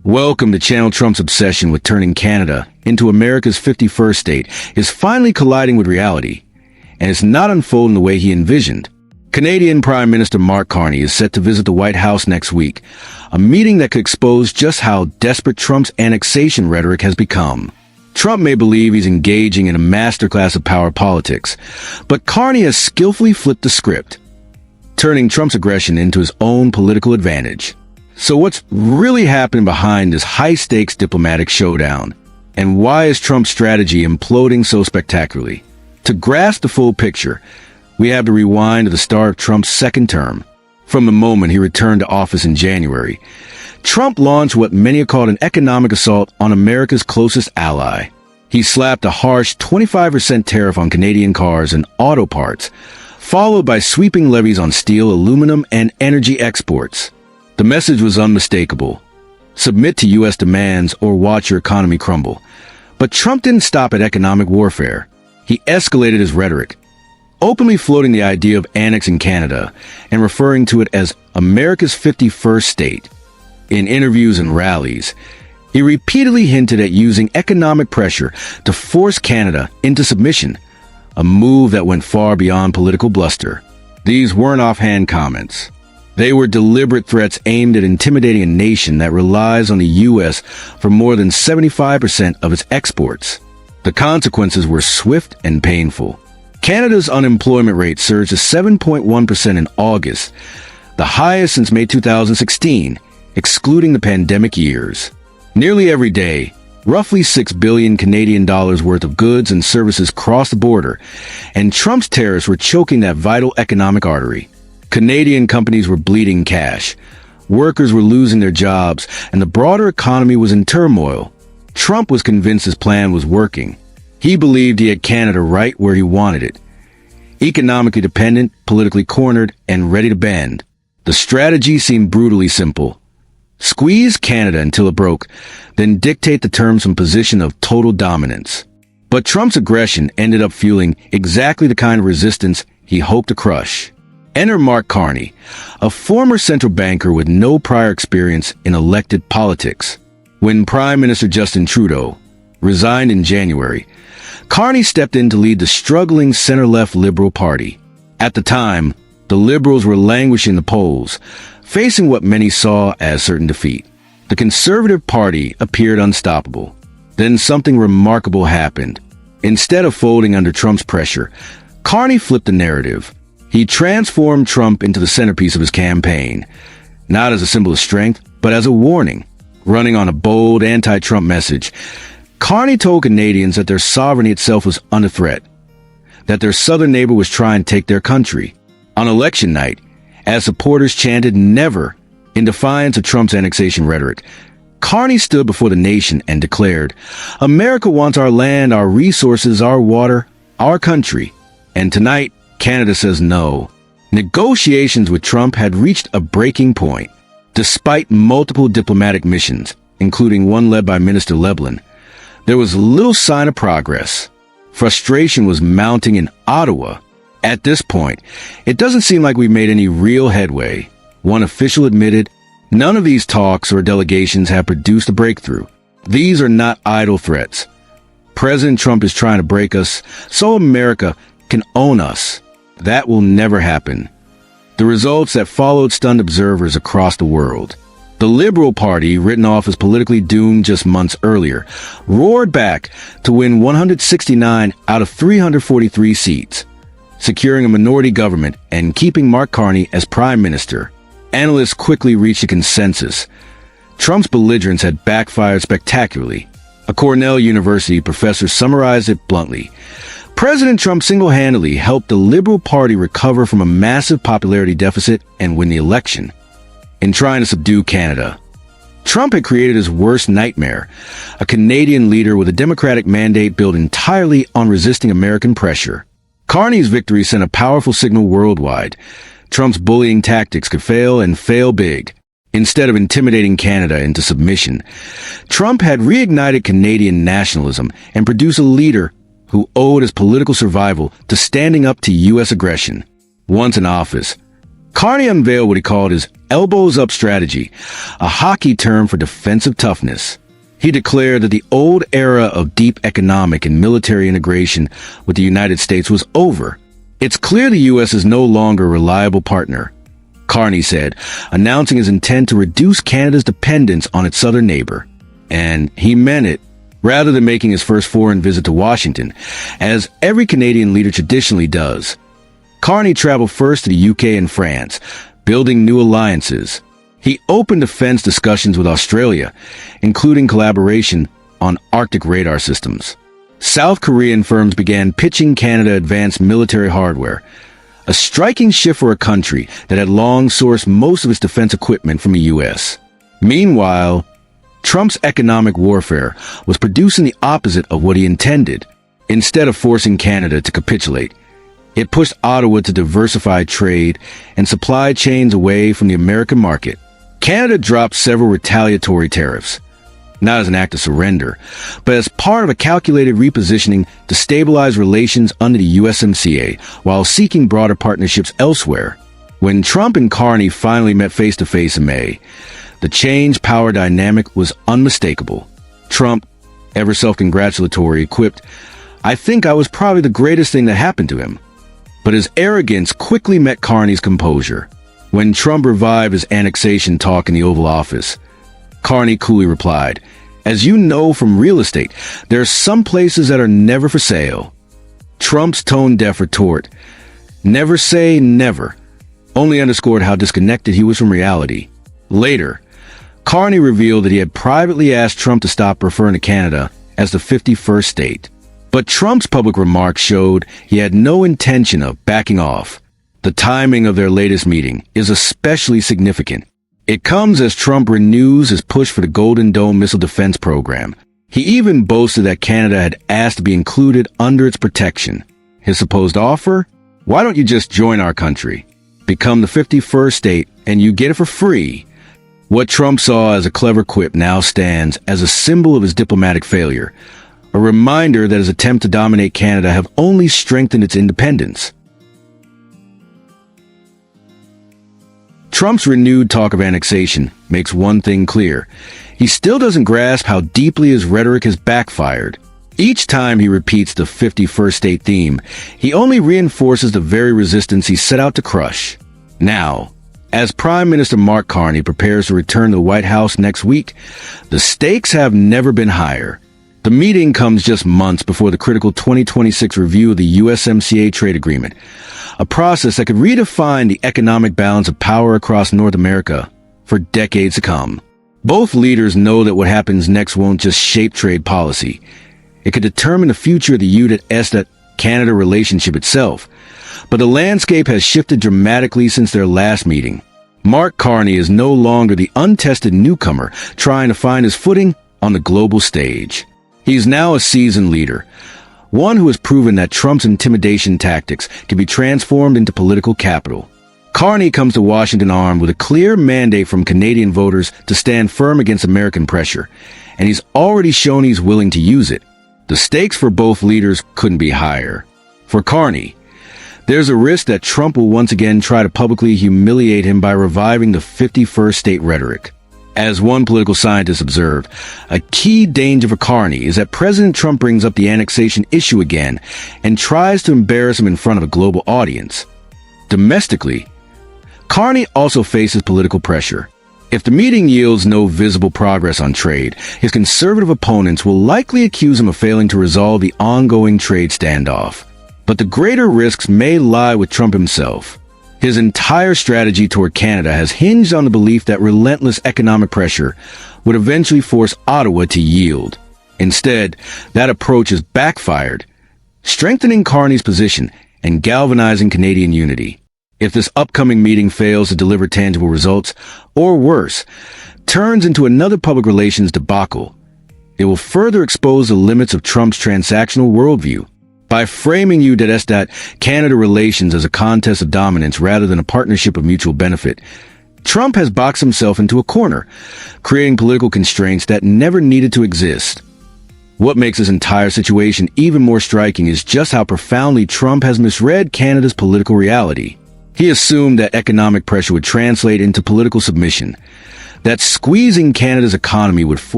Welcome to Channel. Trump's obsession with turning Canada into America's 51st state is finally colliding with reality, and it's not unfolding the way he envisioned. Canadian Prime Minister Mark Carney is set to visit the White House next week, a meeting that could expose just how desperate Trump's annexation rhetoric has become. Trump may believe he's engaging in a masterclass of power politics, but Carney has skillfully flipped the script, turning Trump's aggression into his own political advantage. So what's really happening behind this high-stakes diplomatic showdown? And why is Trump's strategy imploding so spectacularly? To grasp the full picture, we have to rewind to the start of Trump's second term. From the moment he returned to office in January, Trump launched what many have called an economic assault on America's closest ally. He slapped a harsh 25% tariff on Canadian cars and auto parts, followed by sweeping levies on steel, aluminum, and energy exports. The message was unmistakable: submit to U.S. demands or watch your economy crumble. But Trump didn't stop at economic warfare. He escalated his rhetoric, openly floating the idea of annexing Canada and referring to it as America's 51st state. In interviews and rallies, he repeatedly hinted at using economic pressure to force Canada into submission, a move that went far beyond political bluster. These weren't offhand comments. They were deliberate threats aimed at intimidating a nation that relies on the U.S. for more than 75% of its exports. The consequences were swift and painful. Canada's unemployment rate surged to 7.1% in August, the highest since May 2016, excluding the pandemic years. Nearly every day, roughly $6 billion Canadian dollars worth of goods and services crossed the border, and Trump's tariffs were choking that vital economic artery. Canadian companies were bleeding cash, workers were losing their jobs, and the broader economy was in turmoil. Trump was convinced his plan was working. He believed he had Canada right where he wanted it: economically dependent, politically cornered, and ready to bend. The strategy seemed brutally simple: squeeze Canada until it broke, then dictate the terms from a position of total dominance. But Trump's aggression ended up fueling exactly the kind of resistance he hoped to crush. Enter Mark Carney, a former central banker with no prior experience in elected politics. When Prime Minister Justin Trudeau resigned in January, Carney stepped in to lead the struggling center-left Liberal Party. At the time, the Liberals were languishing in the polls, facing what many saw as certain defeat. The Conservative Party appeared unstoppable. Then something remarkable happened. Instead of folding under Trump's pressure, Carney flipped the narrative. He transformed Trump into the centerpiece of his campaign, not as a symbol of strength, but as a warning. Running on a bold anti-Trump message, Carney told Canadians that their sovereignty itself was under threat, that their southern neighbor was trying to take their country. On election night, as supporters chanted "never" in defiance of Trump's annexation rhetoric, Carney stood before the nation and declared, "America wants our land, our resources, our water, our country. And tonight, Canada says no." Negotiations with Trump had reached a breaking point. Despite multiple diplomatic missions, including one led by Minister Leblin, there was little sign of progress. Frustration was mounting in Ottawa. At this point, it doesn't seem like we made any real headway. One official admitted, none of these talks or delegations have produced a breakthrough. These are not idle threats. President Trump is trying to break us so America can own us. That will never happen. The results that followed stunned observers across the world. The Liberal Party, written off as politically doomed just months earlier, roared back to win 169 out of 343 seats, securing a minority government and keeping Mark Carney as prime minister. Analysts quickly reached a consensus: Trump's belligerence had backfired spectacularly. A Cornell University professor summarized it bluntly: President Trump single-handedly helped the Liberal Party recover from a massive popularity deficit and win the election. In trying to subdue Canada, Trump had created his worst nightmare: a Canadian leader with a Democratic mandate built entirely on resisting American pressure. Carney's victory sent a powerful signal worldwide: Trump's bullying tactics could fail, and fail big. Instead of intimidating Canada into submission, Trump had reignited Canadian nationalism and produced a leader who owed his political survival to standing up to U.S. aggression. Once in office, Carney unveiled what he called his elbows-up strategy, a hockey term for defensive toughness. He declared that the old era of deep economic and military integration with the United States was over. It's clear the U.S. is no longer a reliable partner, Carney said, announcing his intent to reduce Canada's dependence on its southern neighbor. And he meant it. Rather than making his first foreign visit to Washington, as every Canadian leader traditionally does, Carney traveled first to the UK and France, building new alliances. He opened defense discussions with Australia, including collaboration on Arctic radar systems. South Korean firms began pitching Canada advanced military hardware, a striking shift for a country that had long sourced most of its defense equipment from the U.S. Meanwhile, Trump's economic warfare was producing the opposite of what he intended. Instead of forcing Canada to capitulate, it pushed Ottawa to diversify trade and supply chains away from the American market. Canada dropped several retaliatory tariffs, not as an act of surrender, but as part of a calculated repositioning to stabilize relations under the USMCA while seeking broader partnerships elsewhere. When Trump and Carney finally met face-to-face in May, the changed power dynamic was unmistakable. Trump, ever self-congratulatory, quipped, "I think I was probably the greatest thing that happened to him." But his arrogance quickly met Carney's composure. When Trump revived his annexation talk in the Oval Office, Carney coolly replied, "As you know from real estate, there are some places that are never for sale." Trump's tone-deaf retort, "Never say never," only underscored how disconnected he was from reality. Later, Carney revealed that he had privately asked Trump to stop referring to Canada as the 51st state. But Trump's public remarks showed he had no intention of backing off. The timing of their latest meeting is especially significant. It comes as Trump renews his push for the Golden Dome missile defense program. He even boasted that Canada had asked to be included under its protection. His supposed offer? Why don't you just join our country? Become the 51st state and you get it for free. What Trump saw as a clever quip now stands as a symbol of his diplomatic failure, a reminder that his attempt to dominate Canada have only strengthened its independence. Trump's renewed talk of annexation makes one thing clear. He still doesn't grasp how deeply his rhetoric has backfired. Each time he repeats the 51st state theme, he only reinforces the very resistance he set out to crush. Now, as Prime Minister Mark Carney prepares to return to the White House next week, the stakes have never been higher. The meeting comes just months before the critical 2026 review of the USMCA trade agreement, a process that could redefine the economic balance of power across North America for decades to come. Both leaders know that what happens next won't just shape trade policy. It could determine the future of the U.S.-Canada relationship itself. But the landscape has shifted dramatically since their last meeting. Mark Carney is no longer the untested newcomer trying to find his footing on the global stage. He's now a seasoned leader, one who has proven that Trump's intimidation tactics can be transformed into political capital. Carney comes to Washington armed with a clear mandate from Canadian voters to stand firm against American pressure, and he's already shown he's willing to use it. The stakes for both leaders couldn't be higher. For Carney, there's a risk that Trump will once again try to publicly humiliate him by reviving the 51st state rhetoric. As one political scientist observed, a key danger for Carney is that President Trump brings up the annexation issue again and tries to embarrass him in front of a global audience. Domestically, Carney also faces political pressure. If the meeting yields no visible progress on trade, his conservative opponents will likely accuse him of failing to resolve the ongoing trade standoff. But the greater risks may lie with Trump himself. His entire strategy toward Canada has hinged on the belief that relentless economic pressure would eventually force Ottawa to yield. Instead, that approach has backfired, strengthening Carney's position and galvanizing Canadian unity. If this upcoming meeting fails to deliver tangible results, or worse, turns into another public relations debacle, it will further expose the limits of Trump's transactional worldview. By framing U.S.-Canada relations as a contest of dominance rather than a partnership of mutual benefit, Trump has boxed himself into a corner, creating political constraints that never needed to exist. What makes this entire situation even more striking is just how profoundly Trump has misread Canada's political reality. He assumed that economic pressure would translate into political submission, that squeezing Canada's economy would force